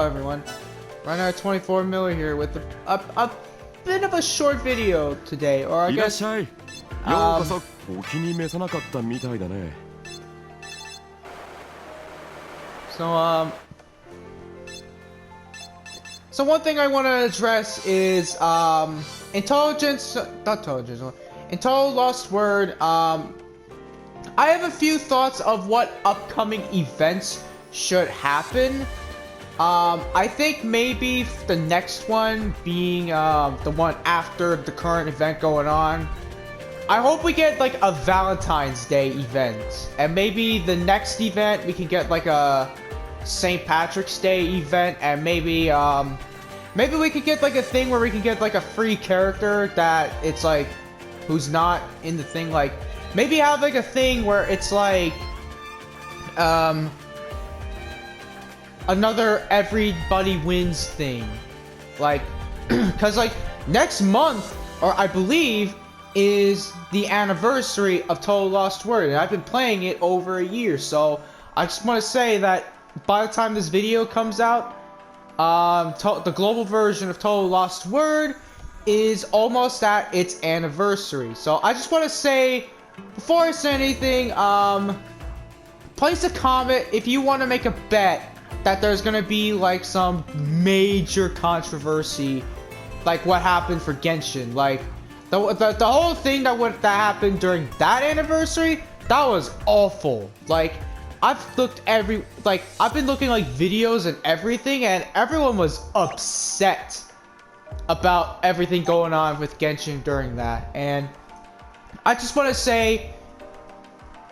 Hello everyone, Runner 24 Miller here with a bit of a short video today, or I guess so one thing I want to address is in Total Lost Word. I have a few thoughts of what upcoming events should happen. I think maybe the next one being the one after the current event going on. I hope we get like a Valentine's Day event, and maybe the next event we can get like a St. Patrick's Day event, and maybe maybe we could get like a thing where we can get like a free character that it's like who's not in the thing. Like maybe have like a thing where it's like another everybody wins thing, like because like next month, or I believe, is the anniversary of Total Lost Word, and I've been playing it over a year. So I just want to say that by the time this video comes out, the global version of Total Lost Word is almost at its anniversary. So I just want to say, before I say anything, place a comment if you want to make a bet that there's gonna be like some major controversy, like what happened for Genshin. Like the whole thing that happened during that anniversary, that was awful. Like I've been looking like videos and everything, and everyone was upset about everything going on with Genshin during that. And I just want to say,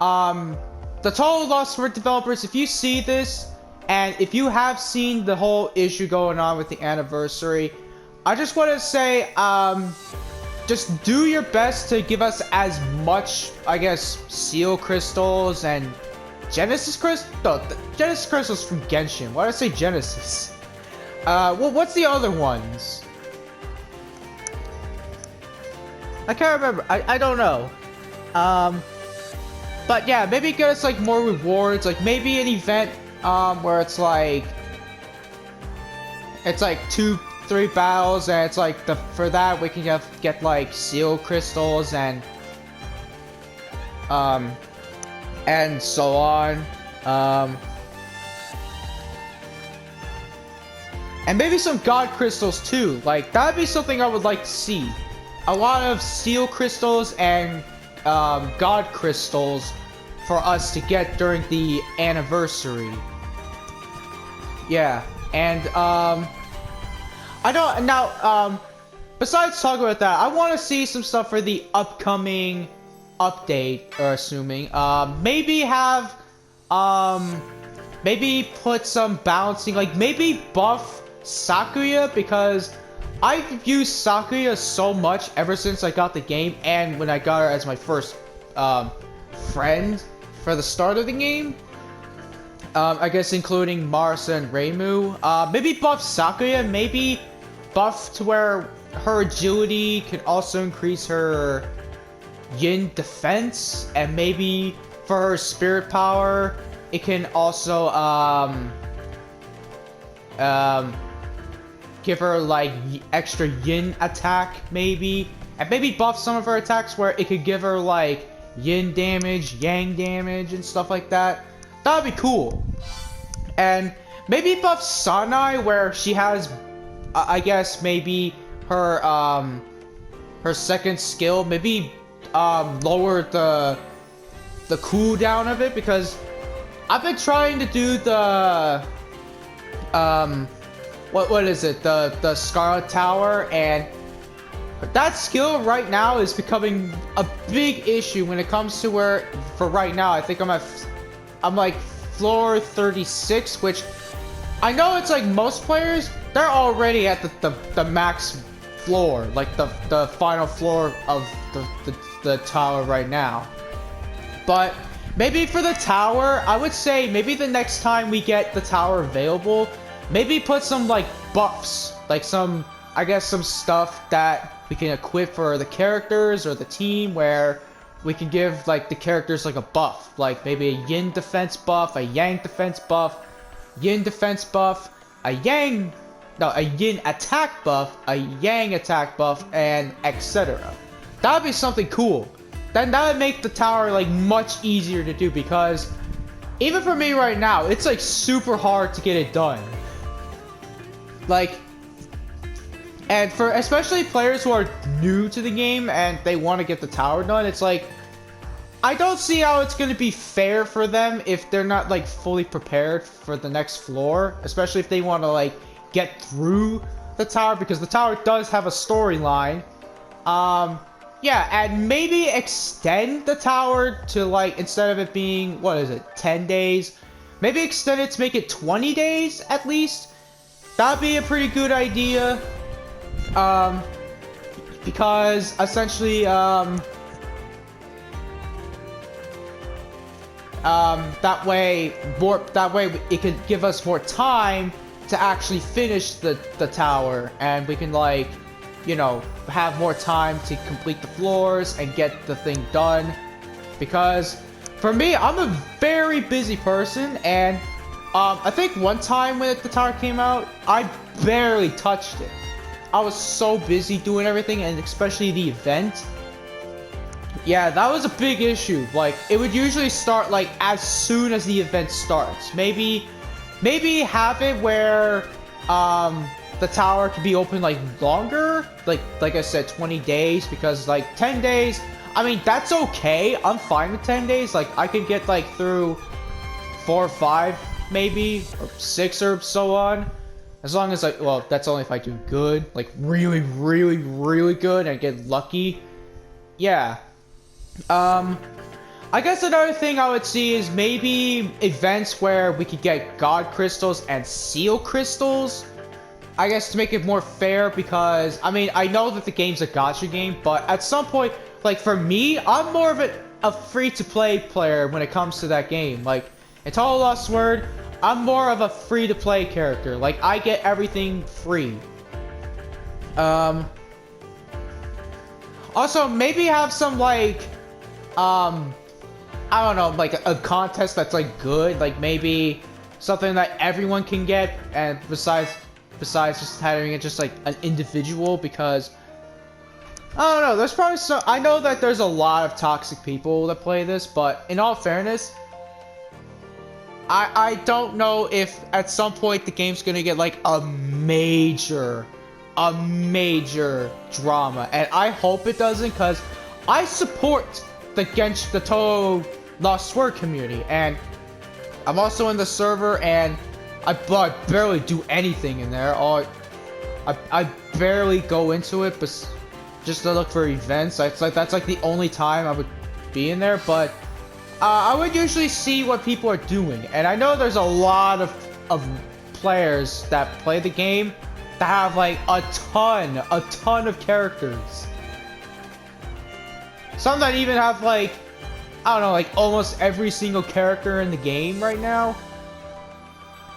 the Total Lost Word developers, if you see this, and if you have seen the whole issue going on with the anniversary, I just want to say, just do your best to give us as much, I guess, Seal Crystals and Genesis Crystals? No, Genesis Crystals from Genshin. Why did I say Genesis? Well, what's the other ones? I can't remember. I don't know. But yeah, maybe get us like more rewards, like maybe an event where it's like 2-3 battles, and it's like for that we can get like Seal Crystals and so on, and maybe some God Crystals too. Like that'd be something I would like to see. A lot of Seal Crystals and God Crystals for us to get during the anniversary. Yeah, and besides talking about that, I want to see some stuff for the upcoming update, or assuming, maybe have, maybe put some balancing, like maybe buff Sakuya, because I've used Sakuya so much ever since I got the game, and when I got her as my first friend for the start of the game. I guess including Marisa and Reimu. Maybe buff Sakuya, maybe buff to where her agility can also increase her yin defense, and maybe for her spirit power, it can also give her like extra yin attack, maybe, and maybe buff some of her attacks where it could give her like yin damage, yang damage, and stuff like that. That'd be cool. And maybe buff Sanai, where she has, I guess maybe her her second skill, maybe lower the cooldown of it, because I've been trying to do the what is it, the Scarlet Tower, and that skill right now is becoming a big issue when it comes to where, for right now, I think I'm like floor 36, which I know it's like most players, they're already at the max floor, like the final floor of the tower right now. But maybe for the tower, I would say maybe the next time we get the tower available, maybe put some like buffs, like some, I guess, some stuff that we can equip for the characters or the team, where we can give like the characters like a buff, like maybe a yin defense buff, a yang defense buff, yin defense buff, a Yang, no, a Yin attack buff, a Yang attack buff, and etc. That would be something cool. Then that would make the tower like much easier to do, because even for me right now, it's like super hard to get it done. Like, and for especially players who are new to the game and they want to get the tower done, it's like, I don't see how it's going to be fair for them if they're not like fully prepared for the next floor, especially if they want to like get through the tower, because the tower does have a storyline. Yeah, and maybe extend the tower to like, instead of it being, what is it, 10 days, maybe extend it to make it 20 days at least. That'd be a pretty good idea. Because essentially, that way it could give us more time to actually finish the tower, and we can like, you know, have more time to complete the floors and get the thing done. Because for me, I'm a very busy person, and I think one time when the tower came out, I barely touched it. I was so busy doing everything, and especially the event. Yeah, that was a big issue. Like, it would usually start like as soon as the event starts. Maybe have it where the tower can be open like longer, like I said, 20 days, because like 10 days, I mean, that's okay. I'm fine with 10 days. Like, I could get like through 4 or 5 maybe, or 6 or so on, as long as like, well, that's only if I do good, like really good and get lucky. Yeah. I guess another thing I would see is maybe events where we could get God Crystals and Seal Crystals. I guess to make it more fair, because, I mean, I know that the game's a gacha game, but at some point, like, for me, I'm more of a free-to-play player when it comes to that game. Like, in Touhou Lost Word, I'm more of a free-to-play character. Like, I get everything free. Also, maybe have some, like, I don't know, like, a contest that's, like, good. Like, maybe something that everyone can get, and besides just having it just like an individual, because I don't know, there's probably some, I know that there's a lot of toxic people that play this, but in all fairness, I don't know if at some point the game's gonna get like a major drama, and I hope it doesn't, because I support the Touhou Lost Word community, and I'm also in the server, and I barely do anything in there. I barely go into it, but just to look for events. It's like that's like the only time I would be in there. But I would usually see what people are doing, and I know there's a lot of players that play the game that have like a ton of characters. Some that even have like, I don't know, like almost every single character in the game right now.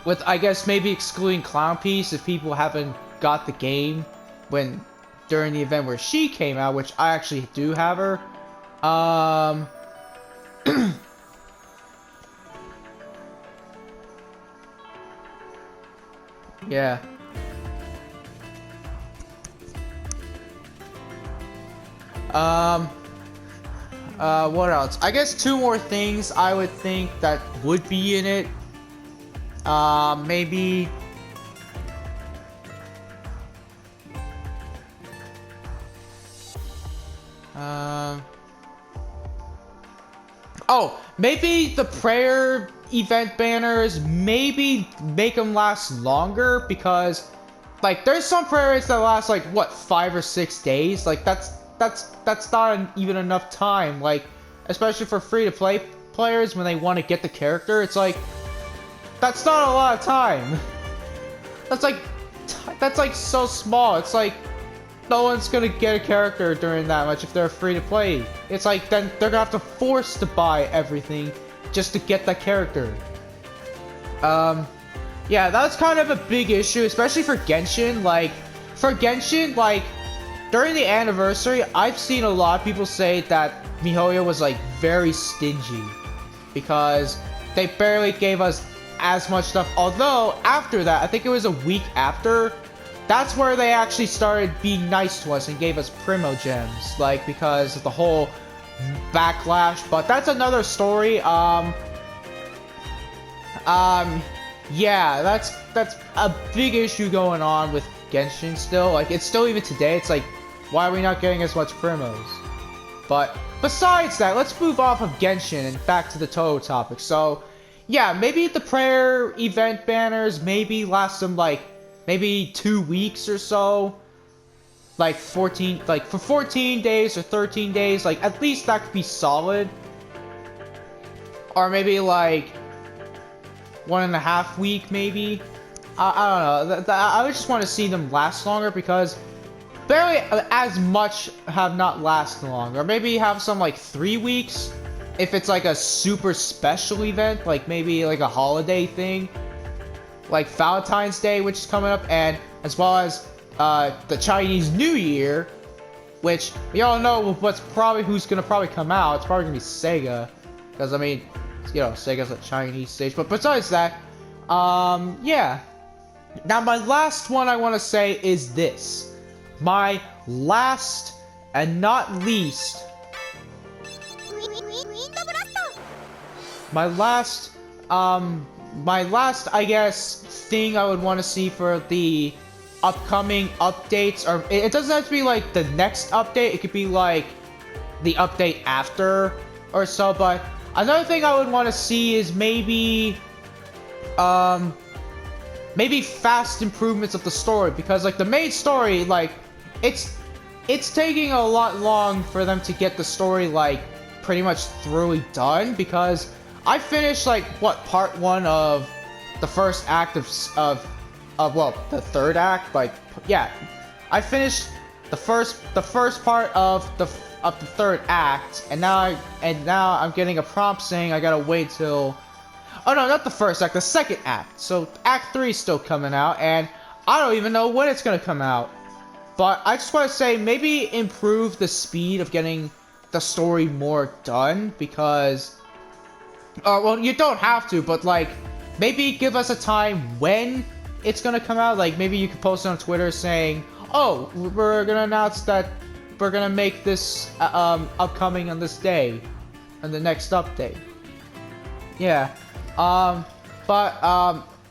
With, I guess, maybe excluding Clown Piece if people haven't got the game during the event where she came out, which I actually do have her. Yeah. What else? I guess 2 more things I would think that would be in it. Maybe oh, maybe the prayer event banners, maybe make them last longer, because like there's some prayers that last like what, 5 or 6 days. Like that's not even enough time, like especially for free to play players when they want to get the character. It's like, that's not a lot of time. That's like so small. It's like no one's gonna get a character during that much if they're free to play. It's like then they're gonna have to force to buy everything just to get that character. Yeah, that's kind of a big issue, especially for Genshin. Like, for Genshin, like, during the anniversary, I've seen a lot of people say that MiHoYo was, like, very stingy. Because they barely gave us as much stuff. Although, after that, I think it was a week after, that's where they actually started being nice to us and gave us Primo Gems. Like, because of the whole backlash. But that's another story. Yeah, that's a big issue going on with Genshin still. Like, it's still even today, it's like, why are we not getting as much primos? But besides that, let's move off of Genshin and back to the Touhou topic. So, yeah, maybe the prayer event banners maybe last them like maybe 2 weeks or so. Like 14, like for 14 days or 13 days, like at least that could be solid. Or maybe like 1.5 week maybe. I don't know. I would just want to see them last longer because barely as much have not lasted longer. Maybe have some like 3 weeks if it's like a super special event, like maybe like a holiday thing, like Valentine's Day, which is coming up, and as well as the Chinese New Year, which we all know who's gonna probably come out. It's probably gonna be Sega, because I mean, you know, Sega's a Chinese stage. But besides that, yeah. Now my last one I want to say is this. My last and not least. My last, I guess, thing I would want to see for the upcoming updates, or it doesn't have to be like the next update, it could be like the update after or so, but another thing I would want to see is maybe fast improvements of the story, because like the main story, like it's taking a lot long for them to get the story like pretty much thoroughly done, because I finished like what, part 1 of the first act of well, the third act, like, yeah, I finished the first part of the third act, and now I'm getting a prompt saying I gotta wait till, oh no, not the first act, the second act. So Act 3 is still coming out, and I don't even know when it's gonna come out. But I just want to say, maybe improve the speed of getting the story more done, because, well, you don't have to, but like, maybe give us a time when it's gonna come out. Like, maybe you could post it on Twitter saying, oh, we're gonna announce that we're gonna make this upcoming on this day, on the next update. Yeah.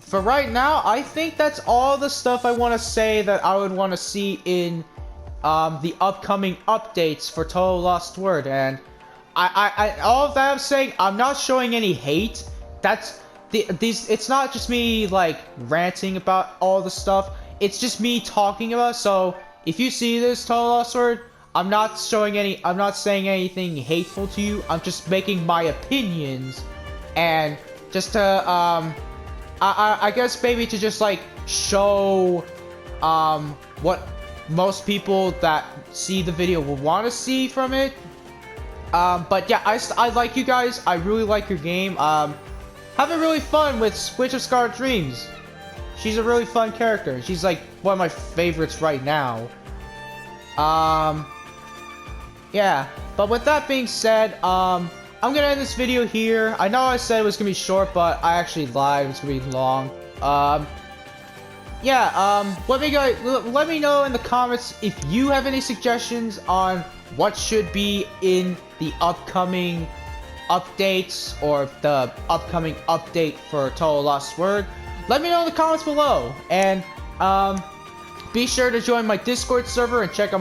For right now, I think that's all the stuff I want to say that I would want to see in the upcoming updates for Touhou Lost Word. And I all of that I'm saying, I'm not showing any hate. That's it's not just me like ranting about all the stuff. It's just me talking about it. So if you see this Touhou Lost Word, I'm not saying anything hateful to you. I'm just making my opinions, and just to I guess maybe to just like show what most people that see the video will want to see from it. But yeah, I like you guys. I really like your game. Having really fun with Witch of Scarlet Dreams. She's a really fun character. She's like one of my favorites right now. Yeah. But with that being said, I'm gonna end this video here. I know I said it was gonna be short, but I actually lied. It's gonna be long. Yeah. Let me know in the comments if you have any suggestions on what should be in the upcoming updates, or the upcoming update for Touhou Lost Word. Let me know in the comments below, and be sure to join my Discord server and check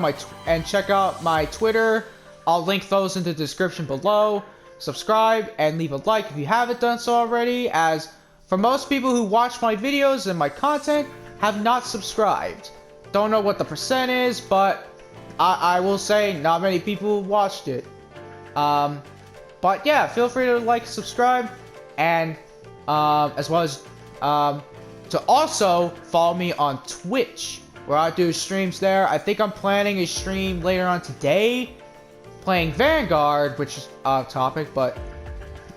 out my Twitter. I'll link those in the description below. Subscribe and leave a like if you haven't done so already, as for most people who watch my videos and my content have not subscribed. Don't know what the percent is, but I will say not many people watched it. But yeah, feel free to like, subscribe, and as well as to also follow me on Twitch, where I do streams there. I think I'm planning a stream later on today, playing Vanguard, which is off topic, but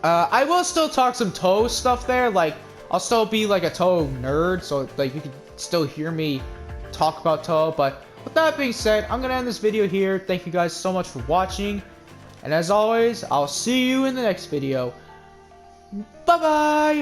I will still talk some Touhou stuff there. Like, I'll still be like a Touhou nerd, so like you can still hear me talk about Touhou. But with that being said, I'm gonna end this video here. Thank you guys so much for watching, and as always, I'll see you in the next video. Bye bye.